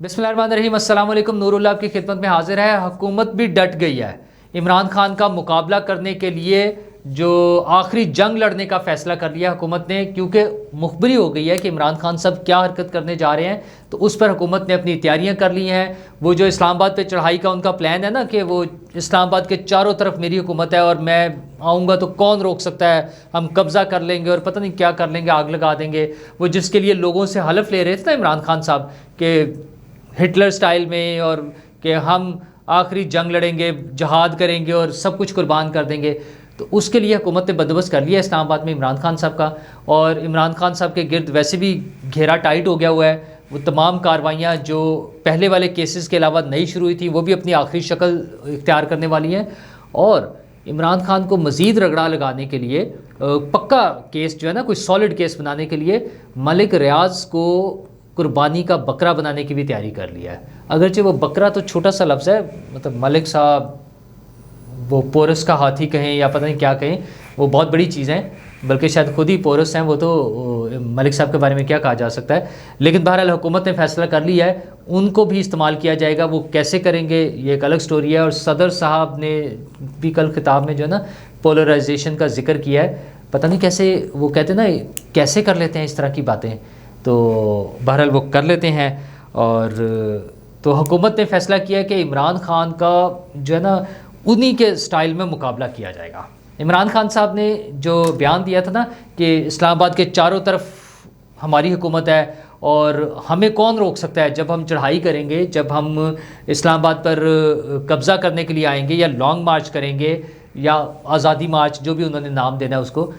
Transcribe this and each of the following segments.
بسم اللہ الرحمن الرحیم، السلام علیکم۔ نور اللہ آپ کی خدمت میں حاضر ہے۔ حکومت بھی ڈٹ گئی ہے عمران خان کا مقابلہ کرنے کے لیے، جو آخری جنگ لڑنے کا فیصلہ کر لیا حکومت نے، کیونکہ مخبری ہو گئی ہے کہ عمران خان صاحب کیا حرکت کرنے جا رہے ہیں، تو اس پر حکومت نے اپنی تیاریاں کر لی ہیں۔ وہ جو اسلام آباد پہ چڑھائی کا ان کا پلان ہے نا، کہ وہ اسلام آباد کے چاروں طرف میری حکومت ہے اور میں آؤں گا تو کون روک سکتا ہے، ہم قبضہ کر لیں گے اور پتہ نہیں کیا کر لیں گے، آگ لگا دیں گے۔ وہ جس کے لیے لوگوں سے حلف لے رہے تھے نا عمران خان صاحب کہ ہٹلر سٹائل میں، اور کہ ہم آخری جنگ لڑیں گے، جہاد کریں گے اور سب کچھ قربان کر دیں گے، تو اس کے لیے حکومت نے بندوبست کر لیا اسلام آباد میں عمران خان صاحب کا۔ اور عمران خان صاحب کے گرد ویسے بھی گھیرا ٹائٹ ہو گیا ہوا ہے۔ وہ تمام کارروائیاں جو پہلے والے کیسز کے علاوہ نئی شروع ہوئی تھی، وہ بھی اپنی آخری شکل اختیار کرنے والی ہیں۔ اور عمران خان کو مزید رگڑا لگانے کے لیے، پکا کیس جو ہے نا، کوئی سالڈ کیس بنانے کے لیے، ملک ریاض کو قربانی کا بکرا بنانے کی بھی تیاری کر لیا ہے۔ اگرچہ وہ بکرا تو چھوٹا سا لفظ ہے، مطلب ملک صاحب وہ پورس کا ہاتھی کہیں یا پتہ نہیں کیا کہیں، وہ بہت بڑی چیز ہیں، بلکہ شاید خود ہی پورس ہیں وہ، تو ملک صاحب کے بارے میں کیا کہا جا سکتا ہے۔ لیکن بہرحال حکومت نے فیصلہ کر لیا ہے، ان کو بھی استعمال کیا جائے گا۔ وہ کیسے کریں گے یہ ایک الگ سٹوری ہے۔ اور صدر صاحب نے بھی کل خطاب میں جو ہے نا پولرائزیشن کا ذکر کیا ہے، پتہ نہیں کیسے، وہ کہتے ہیں نا کیسے کر لیتے ہیں اس طرح کی باتیں، تو بہرحال وہ کر لیتے ہیں۔ اور تو حکومت نے فیصلہ کیا کہ عمران خان کا جو ہے نا انہی کے سٹائل میں مقابلہ کیا جائے گا۔ عمران خان صاحب نے جو بیان دیا تھا نا کہ اسلام آباد کے چاروں طرف ہماری حکومت ہے اور ہمیں کون روک سکتا ہے، جب ہم چڑھائی کریں گے، جب ہم اسلام آباد پر قبضہ کرنے کے لیے آئیں گے، یا لانگ مارچ کریں گے، یا آزادی مارچ، جو بھی انہوں نے نام دینا ہے اس کو،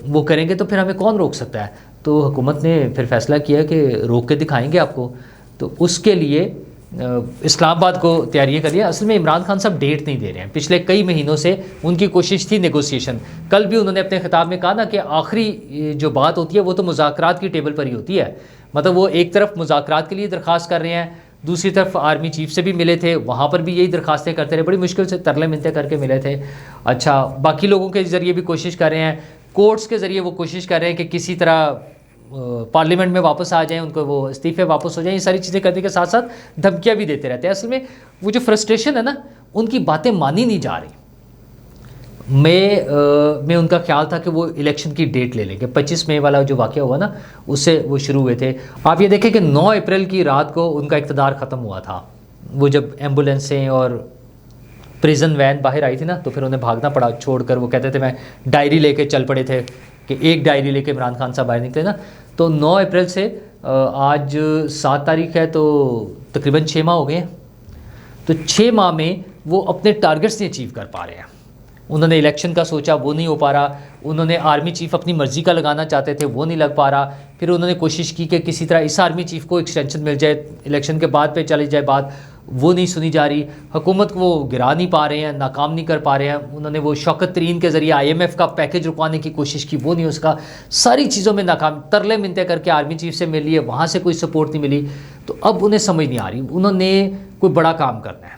وہ کریں گے، تو پھر ہمیں کون روک سکتا ہے۔ تو حکومت نے پھر فیصلہ کیا کہ روک کے دکھائیں گے آپ کو۔ تو اس کے لیے اسلام آباد کو تیاریاں کر لیا۔ اصل میں عمران خان صاحب ڈیٹ نہیں دے رہے ہیں، پچھلے کئی مہینوں سے ان کی کوشش تھی نیگوسیشن۔ کل بھی انہوں نے اپنے خطاب میں کہا نا کہ آخری جو بات ہوتی ہے وہ تو مذاکرات کی ٹیبل پر ہی ہوتی ہے۔ مطلب وہ ایک طرف مذاکرات کے لیے درخواست کر رہے ہیں، دوسری طرف آرمی چیف سے بھی ملے تھے، وہاں پر بھی یہی درخواستیں کرتے رہے، بڑی مشکل سے ترلے منتیں کر کے ملے تھے۔ اچھا، باقی لوگوں کے ذریعے بھی کوشش کر رہے ہیں، کورٹس کے ذریعے وہ کوشش کر رہے ہیں کہ کسی طرح پارلیمنٹ میں واپس آ جائیں، ان کو وہ استعفے واپس ہو جائیں۔ یہ ساری چیزیں کرنے کے ساتھ ساتھ دھمکیاں بھی دیتے رہتے ہیں۔ اصل میں وہ جو فرسٹریشن ہے نا، ان کی باتیں مانی نہیں جا رہی۔ میں ان کا خیال تھا کہ وہ الیکشن کی ڈیٹ لے لیں گے۔ 25 مئی والا جو واقعہ ہوا نا، اس سے وہ شروع ہوئے تھے۔ آپ یہ دیکھیں کہ 9 اپریل کی رات کو ان کا اقتدار ختم ہوا تھا۔ وہ جب ایمبولینسیں اور پریزن وین باہر آئی تھی نا، تو پھر انہیں بھاگنا پڑا چھوڑ کر۔ وہ کہتے تھے میں ڈائری لے کے چل پڑے تھے، کہ ایک ڈائری لے کے عمران خان صاحب باہر نکلے نا۔ تو 9 اپریل سے آج 7 تاریخ ہے، تو تقریباً 6 ماہ ہو گئے ہیں۔ تو 6 ماہ میں وہ اپنے ٹارگٹس نہیں اچیو کر پا رہے ہیں۔ انہوں نے الیکشن کا سوچا، وہ نہیں ہو پا رہا۔ انہوں نے آرمی چیف اپنی مرضی کا لگانا چاہتے تھے، وہ نہیں لگ پا رہا۔ پھر انہوں نے کوشش کی کہ کسی طرح اس آرمی چیف کو ایکسٹینشن مل جائے، الیکشن کے بعد پہ چلی جائے بات، وہ نہیں سنی جا رہی۔ حکومت کو وہ گرا نہیں پا رہے ہیں، ناکام نہیں کر پا رہے ہیں۔ انہوں نے وہ شوکت ترین کے ذریعے IMF کا پیکج رکوانے کی کوشش کی، وہ نہیں، اس کا ساری چیزوں میں ناکام، ترلے منتیں کر کے آرمی چیف سے مل لیے، وہاں سے کوئی سپورٹ نہیں ملی۔ تو اب انہیں سمجھ نہیں آ رہی، انہوں نے کوئی بڑا کام کرنا ہے۔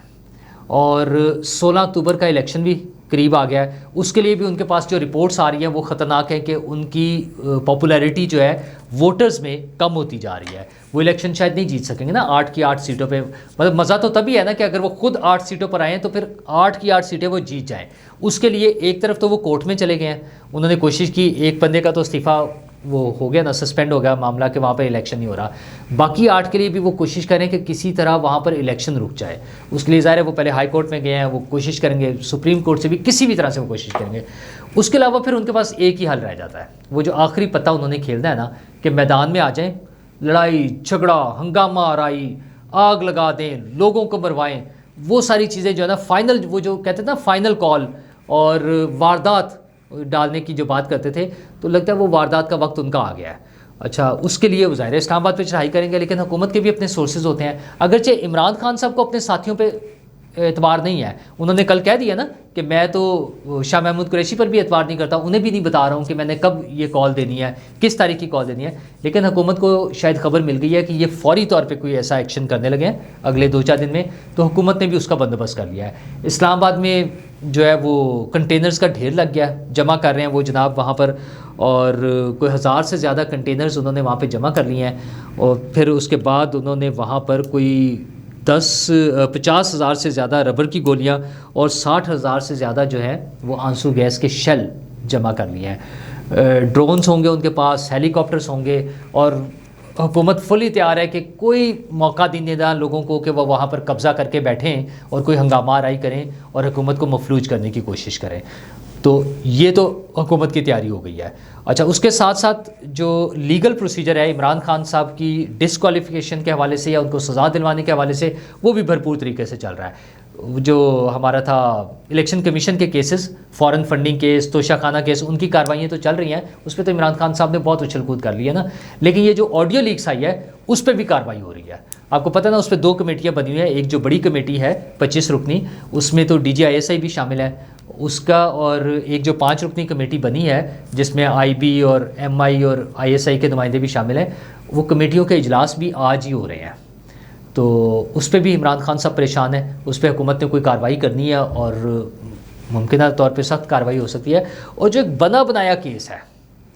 اور 16 اکتوبر کا الیکشن بھی قریب آ گیا ہے، اس کے لیے بھی ان کے پاس جو رپورٹس آ رہی ہیں وہ خطرناک ہیں، کہ ان کی پاپولیرٹی جو ہے ووٹرز میں کم ہوتی جا رہی ہے۔ وہ الیکشن شاید نہیں جیت سکیں گے نا 8 کی 8 سیٹوں پہ۔ مطلب مزہ تو تبھی ہے نا کہ اگر وہ خود 8 سیٹوں پر آئیں تو پھر 8 کی 8 سیٹیں وہ جیت جائیں۔ اس کے لیے ایک طرف تو وہ کورٹ میں چلے گئے ہیں، انہوں نے کوشش کی، ایک بندے کا تو استعفیٰ وہ ہو گیا نا، سسپینڈ ہو گیا معاملہ، کہ وہاں پہ الیکشن نہیں ہو رہا۔ باقی 8 کے لیے بھی وہ کوشش کریں کہ کسی طرح وہاں پر الیکشن رک جائے۔ اس کے لیے ظاہر ہے وہ پہلے ہائی کورٹ میں گئے ہیں، وہ کوشش کریں گے، سپریم کورٹ سے بھی کسی بھی طرح سے وہ کوشش کریں گے۔ اس کے علاوہ پھر ان کے پاس ایک ہی حل رہ جاتا ہے، وہ جو آخری پتہ انہوں نے کھیلنا ہے نا، کہ میدان میں آ جائیں، لڑائی جھگڑا ہنگامہ آرائی، آگ لگا دیں، لوگوں کو مروائیں، وہ ساری چیزیں جو ہے نا فائنل، وہ جو کہتے ہیں نا فائنل کال، اور واردات ڈالنے کی جو بات کرتے تھے، تو لگتا ہے وہ واردات کا وقت ان کا آ گیا ہے۔ اچھا، اس کے لیے وہ ظاہر ہے اسلام آباد پہ چڑھائی کریں گے، لیکن حکومت کے بھی اپنے سورسز ہوتے ہیں۔ اگرچہ عمران خان صاحب کو اپنے ساتھیوں پہ اعتبار نہیں ہے. انہوں نے کل کہہ دیا نا کہ میں تو شاہ محمود قریشی پر بھی اعتبار نہیں کرتا, انہیں بھی نہیں بتا رہا ہوں کہ میں نے کب یہ کال دینی ہے, کس تاریخ کی کال دینی ہے. لیکن حکومت کو شاید خبر مل گئی ہے کہ یہ فوری طور پہ کوئی ایسا ایکشن کرنے لگے ہیں اگلے 2-4 دن میں, تو حکومت نے بھی اس کا بندوبست کر لیا ہے. اسلام آباد میں جو ہے وہ کنٹینرز کا ڈھیر لگ گیا, جمع کر رہے ہیں وہ جناب وہاں پر, اور کوئی 1000 سے زیادہ کنٹینرز انہوں نے وہاں پہ جمع کر لیے ہیں. اور پھر اس کے بعد انہوں نے وہاں پر کوئی 50,000 سے زیادہ ربر کی گولیاں اور 60,000 سے زیادہ جو ہے وہ آنسو گیس کے شیل جمع کر لیے ہیں. ڈرونز ہوں گے ان کے پاس, ہیلی کاپٹرز ہوں گے, اور حکومت فلی تیار ہے کہ کوئی موقع دینے دیں لوگوں کو کہ وہ وہاں پر قبضہ کر کے بیٹھیں اور کوئی ہنگامہ آرائی کریں اور حکومت کو مفلوج کرنے کی کوشش کریں. تو یہ تو حکومت کی تیاری ہو گئی ہے. اچھا, اس کے ساتھ ساتھ جو لیگل پروسیجر ہے عمران خان صاحب کی ڈسکوالیفیکیشن کے حوالے سے یا ان کو سزا دلوانے کے حوالے سے, وہ بھی بھرپور طریقے سے چل رہا ہے. جو ہمارا تھا الیکشن کمیشن کے کیسز, فارن فنڈنگ کیس, توشہ خانہ کیس, ان کی کاروائیاں تو چل رہی ہیں, اس پہ تو عمران خان صاحب نے بہت اچھل کود کر لی ہے نا. لیکن یہ جو آڈیو لیکس آئی ہے اس پہ بھی کارروائی ہو رہی ہے. آپ کو پتہ نا اس پہ 2 کمیٹیاں بنی ہوئی ہیں. ایک جو بڑی کمیٹی ہے 25 رکنی, اس میں تو DGISI بھی شامل ہے اس کا, اور ایک جو 5 رکنی کمیٹی بنی ہے جس میں IB اور MI اور ISI کے نمائندے بھی شامل ہیں, وہ کمیٹیوں کے اجلاس بھی آج ہی ہو رہے ہیں. تو اس پہ بھی عمران خان صاحب پریشان ہے, اس پہ حکومت نے کوئی کارروائی کرنی ہے اور ممکنہ طور پہ سخت کارروائی ہو سکتی ہے. اور جو ایک بنا بنایا کیس ہے,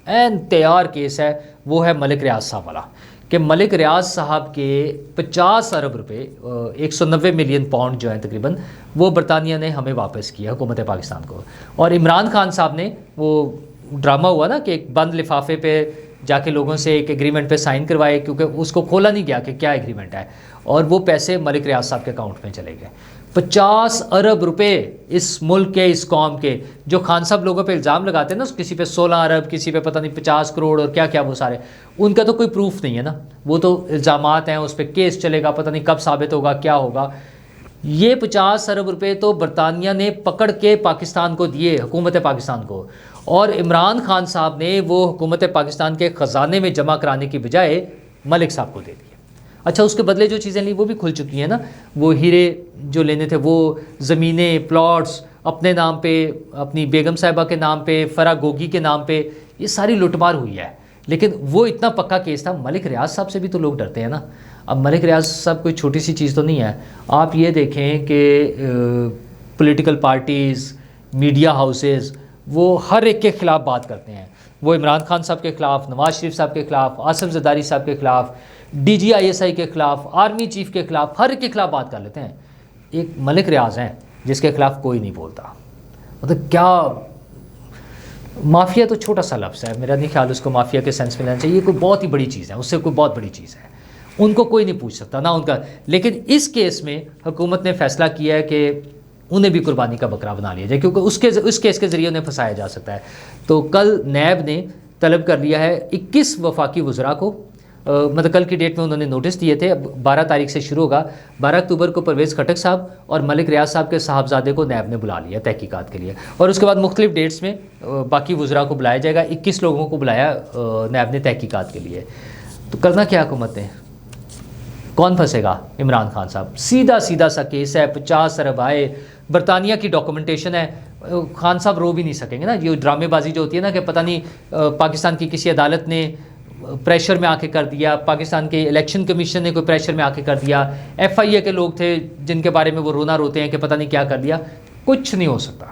این تیار کیس ہے, وہ ہے ملک ریاض صاحب والا, کہ ملک ریاض صاحب کے 50 ارب روپے 190 ملین پاؤنڈ جو ہیں تقریباً, وہ برطانیہ نے ہمیں واپس کیا حکومت پاکستان کو. اور عمران خان صاحب نے وہ ڈرامہ ہوا نا کہ ایک بند لفافے پہ جا کے لوگوں سے ایک ایگریمنٹ پہ سائن کروائے, کیونکہ اس کو کھولا نہیں گیا کہ کیا ایگریمنٹ ہے, اور وہ پیسے ملک ریاض صاحب کے اکاؤنٹ میں چلے گئے. 50 ارب روپے اس ملک کے, اس قوم کے, جو خان صاحب لوگوں پہ الزام لگاتے ہیں نا, کسی پہ 16 ارب, کسی پہ پتہ نہیں 50 کروڑ اور کیا کیا, وہ سارے ان کا تو کوئی پروف نہیں ہے نا, وہ تو الزامات ہیں, اس پہ کیس چلے گا, پتہ نہیں کب ثابت ہوگا, کیا ہوگا. یہ 50 ارب روپے تو برطانیہ نے پکڑ کے پاکستان کو دیے, حکومت پاکستان کو, اور عمران خان صاحب نے وہ حکومت پاکستان کے خزانے میں جمع کرانے کی بجائے ملک صاحب کو دے دیے. اچھا, اس کے بدلے جو چیزیں لیں وہ بھی کھل چکی ہیں نا, وہ ہیرے جو لینے تھے, وہ زمینیں, پلاٹس اپنے نام پہ, اپنی بیگم صاحبہ کے نام پہ, فرا گوگی کے نام پہ, یہ ساری لوٹ مار ہوئی ہے. لیکن وہ اتنا پکا کیس تھا. ملک ریاض صاحب سے بھی تو لوگ ڈرتے ہیں نا. اب ملک ریاض صاحب کوئی چھوٹی سی چیز تو نہیں ہے. آپ یہ دیکھیں کہ پولیٹیکل پارٹیز, میڈیا ہاؤسز, وہ ہر ایک کے خلاف بات کرتے ہیں. وہ عمران خان صاحب کے خلاف, نواز شریف صاحب کے خلاف, آصف زرداری صاحب کے خلاف, DGISI کے خلاف, آرمی چیف کے خلاف, ہر ایک کے خلاف بات کر لیتے ہیں. ایک ملک ریاض ہیں جس کے خلاف کوئی نہیں بولتا. مطلب کیا, مافیا تو چھوٹا سا لفظ ہے, میرا نہیں خیال اس کو مافیا کے سینس میں لینا چاہیے. یہ کوئی بہت ہی بڑی چیز ہے, اس سے کوئی بہت بڑی چیز ہے, ان کو کوئی نہیں پوچھ سکتا نہ ان کا. لیکن اس کیس میں حکومت نے فیصلہ کیا ہے کہ انہیں بھی قربانی کا بکرا بنا لیا جائے, کیونکہ اس کیس کے ذریعے انہیں پھنسایا جا سکتا ہے. تو کل نیب نے طلب کر لیا ہے 21 وفاقی وزراء کو, مطلب کل کی ڈیٹ میں انہوں نے نوٹس دیے تھے. اب 12 تاریخ سے شروع ہوگا. 12 اکتوبر کو پرویز خٹک صاحب اور ملک ریاض صاحب کے صاحبزادے کو نیب نے بلا لیا تحقیقات کے لیے, اور اس کے بعد مختلف ڈیٹس میں باقی وزراء کو بلایا جائے گا. 21 لوگوں کو بلایا نیب نے تحقیقات کے لیے. تو کرنا کیا حکومت نے, کون پھنسے گا؟ عمران خان صاحب. سیدھا سا کیس ہے, 50 ارب آئے, برطانیہ کی ڈاکومنٹیشن ہے. خان صاحب رو بھی نہیں سکیں گے نا. یہ ڈرامے بازی جو ہوتی ہے نا کہ پتہ نہیں پاکستان کی کسی عدالت نے پریشر میں آ کے کر دیا, پاکستان کے الیکشن کمیشن نے کوئی پریشر میں آ کے کر دیا, FIA کے لوگ تھے جن کے بارے میں وہ رونا روتے ہیں کہ پتہ نہیں کیا کر دیا. کچھ نہیں ہو سکتا.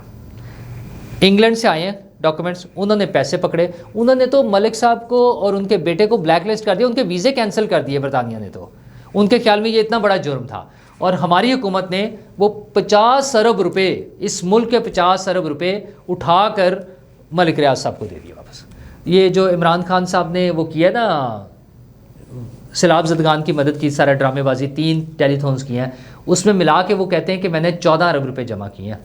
انگلینڈ سے آئے ہیں ڈاکومنٹس, انہوں نے پیسے پکڑے, انہوں نے تو ملک صاحب کو اور ان کے بیٹے کو بلیک لسٹ کر دیا, ان کے ویزے کینسل کر دیے برطانیہ نے. تو ان کے خیال میں یہ اتنا بڑا جرم تھا, اور ہماری حکومت نے وہ 50 ارب روپے, اس ملک کے 50 ارب روپے اٹھا کر ملک ریاض صاحب کو دے دیا واپس. یہ جو عمران خان صاحب نے وہ کیا نا سیلاب زدگان کی مدد کی, سارا ڈرامے بازی, 3 ٹیلی تھونز کیے ہیں, اس میں ملا کے وہ کہتے ہیں کہ میں نے 14 ارب روپے جمع کیے ہیں.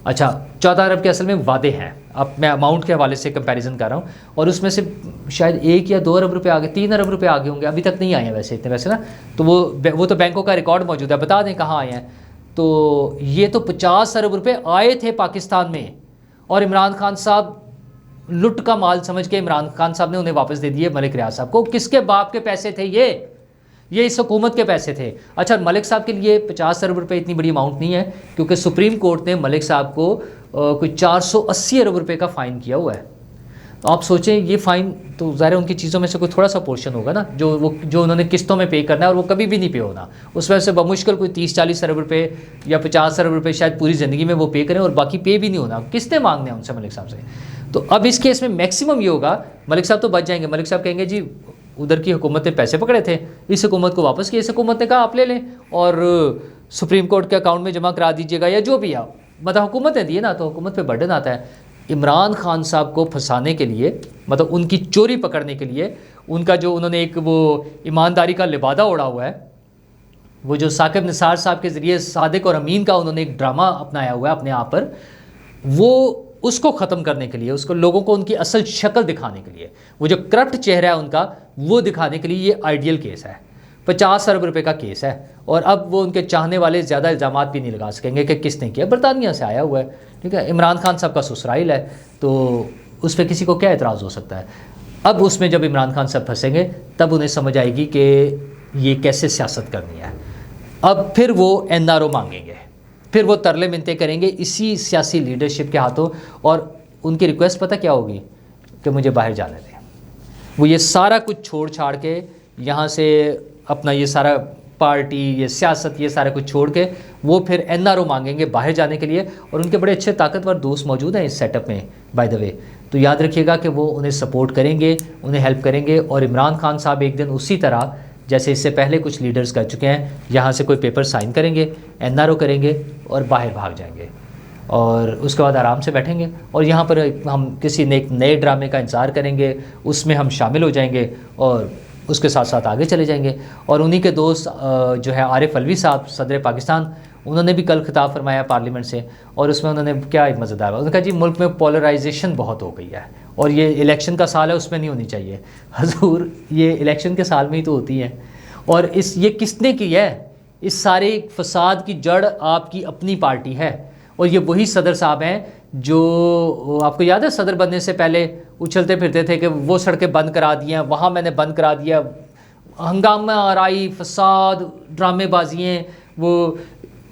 اچھا, 14 ارب کے اصل میں وعدے ہیں. اب میں اماؤنٹ کے حوالے سے کمپیریزن کر رہا ہوں, اور اس میں سے شاید 1 یا 2 ارب روپے آگے, 3 ارب روپے آگے ہوں گے, ابھی تک نہیں آئے ہیں ویسے اتنے ویسے نا. تو وہ تو بینکوں کا ریکارڈ موجود ہے, بتا دیں کہاں آئے ہیں. تو یہ تو 50 ارب روپے آئے تھے پاکستان میں, اور عمران خان صاحب لٹ کا مال سمجھ کے عمران خان صاحب نے انہیں واپس دے دیے ملک ریاض صاحب کو. کس کے باپ کے پیسے تھے یہ؟ یہ اس حکومت کے پیسے تھے. اچھا ملک صاحب کے لیے 50 ارب روپے اتنی بڑی اماؤنٹ نہیں ہے کیونکہ سپریم کورٹ نے ملک صاحب کو کوئی 480 ارب روپے کا فائن کیا ہوا ہے. تو آپ سوچیں یہ فائن تو ظاہر ان کی چیزوں میں سے کوئی تھوڑا سا پورشن ہوگا نا جو انہوں نے قسطوں میں پے کرنا ہے اور وہ کبھی بھی نہیں پے ہونا. اس وجہ سے بمشکل کوئی 30-40 ارب روپے یا 50 ارب روپے شاید پوری زندگی میں وہ پے کریں اور باقی پے بھی نہیں ہونا. قسطیں مانگنے ہیں ان سے ملک صاحب سے. تو اب اس کیس میں میکسیمم یہ ہوگا ملک صاحب تو بچ جائیں گے. ملک صاحب کہیں گے جی ادھر کی حکومت نے پیسے پکڑے تھے, اس حکومت کو واپس کیا, اس حکومت نے کہا آپ لے لیں اور سپریم کورٹ کے اکاؤنٹ میں جمع کرا دیجیے گا یا جو بھی آپ مطلب حکومت نے دیے نا, تو حکومت پہ برڈن آتا ہے. عمران خان صاحب کو پھنسانے کے لیے مطلب ان کی چوری پکڑنے کے لیے ان کا جو انہوں نے ایک وہ ایمانداری کا لبادہ اوڑھا ہوا ہے, وہ جو ثاقب نثار صاحب کے ذریعے صادق اور امین کا انہوں نے ایک ڈرامہ اپنایا ہوا ہے اپنے آپ پر, وہ اس کو ختم کرنے کے لیے, اس کو لوگوں کو ان کی اصل شکل دکھانے کے لیے, وہ جو کرپٹ چہرہ ہے ان کا وہ دکھانے کے لیے یہ آئیڈیل کیس ہے. 50 ارب روپے کا کیس ہے اور اب وہ ان کے چاہنے والے زیادہ الزامات بھی نہیں لگا سکیں گے کہ کس نے کیا. برطانیہ سے آیا ہوا ہے, ٹھیک ہے, عمران خان صاحب کا سسرائیل ہے, تو اس پہ کسی کو کیا اعتراض ہو سکتا ہے. اب اس میں جب عمران خان صاحب پھنسیں گے تب انہیں سمجھ آئے گی کہ یہ کیسے سیاست کرنی ہے. اب پھر وہ NRO مانگیں گے, پھر وہ ترلے منتیں کریں گے اسی سیاسی لیڈرشپ کے ہاتھوں, اور ان کی ریکویسٹ پتہ کیا ہوگی کہ مجھے باہر جانے دیں. وہ یہ سارا کچھ چھوڑ چھاڑ کے یہاں سے اپنا یہ سارا پارٹی یہ سیاست یہ سارا کچھ چھوڑ کے وہ پھر NRO مانگیں گے باہر جانے کے لیے, اور ان کے بڑے اچھے طاقتور دوست موجود ہیں اس سیٹ اپ میں بائی دا وے. تو یاد رکھیے گا کہ وہ انہیں سپورٹ کریں گے, انہیں ہیلپ کریں گے, اور عمران خان صاحب ایک دن اسی طرح جیسے اس سے پہلے کچھ لیڈرز کر چکے ہیں یہاں سے کوئی پیپر سائن کریں گے, NRO کریں گے اور باہر بھاگ جائیں گے, اور اس کے بعد آرام سے بیٹھیں گے اور یہاں پر ہم کسی ایک نئے ڈرامے کا انتظار کریں گے, اس میں ہم شامل ہو جائیں گے اور اس کے ساتھ ساتھ آگے چلے جائیں گے. اور انہی کے دوست جو ہے عارف علوی صاحب صدر پاکستان, انہوں نے بھی کل خطاب فرمایا پارلیمنٹ سے, اور اس میں انہوں نے کیا ایک مزیدار انہوں نے کہا جی ملک میں پولرائزیشن بہت ہو گئی ہے اور یہ الیکشن کا سال ہے اس میں نہیں ہونی چاہیے. حضور یہ الیکشن کے سال میں ہی تو ہوتی ہے, اور یہ کس نے کی ہے؟ اس سارے فساد کی جڑ آپ کی اپنی پارٹی ہے, اور یہ وہی صدر صاحب ہیں جو آپ کو یاد ہے صدر بننے سے پہلے اچھلتے پھرتے تھے کہ وہ سڑکیں بند کرا دی ہیں, وہاں میں نے بند کرا دیا, ہنگامہ آرائی, فساد, ڈرامے بازیاں, وہ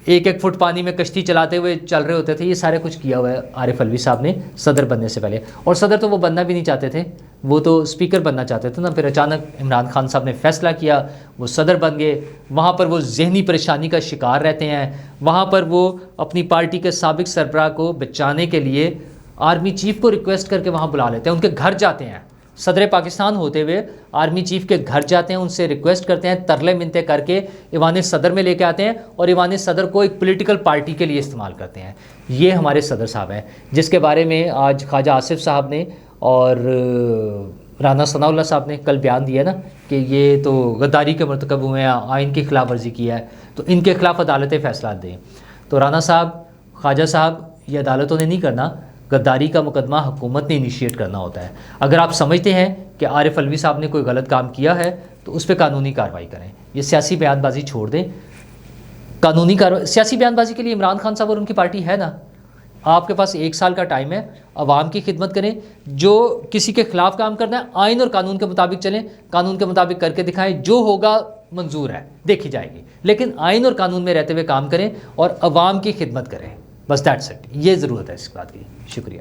1-1 فٹ پانی میں کشتی چلاتے ہوئے چل رہے ہوتے تھے. یہ سارے کچھ کیا ہوا ہے عارف علوی صاحب نے صدر بننے سے پہلے, اور صدر تو وہ بننا بھی نہیں چاہتے تھے, وہ تو اسپیکر بننا چاہتے تھے نا. پھر اچانک عمران خان صاحب نے فیصلہ کیا, وہ صدر بن گئے. وہاں پر وہ ذہنی پریشانی کا شکار رہتے ہیں, وہاں پر وہ اپنی پارٹی کے سابق سربراہ کو بچانے کے لیے آرمی چیف کو ریکویسٹ کر کے وہاں بلا لیتے ہیں, ان کے گھر جاتے ہیں, صدر پاکستان ہوتے ہوئے آرمی چیف کے گھر جاتے ہیں, ان سے ریکویسٹ کرتے ہیں, ترلے منتیں کر کے ایوان صدر میں لے کے آتے ہیں, اور ایوان صدر کو ایک پولیٹیکل پارٹی کے لیے استعمال کرتے ہیں. یہ ہمارے صدر صاحب ہیں جس کے بارے میں آج خواجہ آصف صاحب نے اور رانا ثناء اللہ صاحب نے کل بیان دیا نا کہ یہ تو غداری کے مرتکب ہوئے ہیں, آئین کی خلاف ورزی کی ہے, تو ان کے خلاف عدالتیں فیصلہ دیں. تو رانا صاحب, خواجہ صاحب, یہ عدالتوں نے نہیں کرنا, غداری کا مقدمہ حکومت نے انیشیٹ کرنا ہوتا ہے. اگر آپ سمجھتے ہیں کہ عارف علوی صاحب نے کوئی غلط کام کیا ہے تو اس پہ قانونی کارروائی کریں, یہ سیاسی بیان بازی چھوڑ دیں. قانونی کارروائی سیاسی بیان بازی کے لیے عمران خان صاحب اور ان کی پارٹی ہے نا, آپ کے پاس 1 سال کا ٹائم ہے, عوام کی خدمت کریں, جو کسی کے خلاف کام کرنا ہے آئین اور قانون کے مطابق چلیں, قانون کے مطابق کر کے دکھائیں, جو ہوگا منظور ہے دیکھی جائے گی, لیکن آئین اور قانون میں رہتے ہوئے کام کریں اور عوام کی خدمت کریں, بس دیٹس اٹ. یہ ضرورت ہے اس بات کی. شکریہ.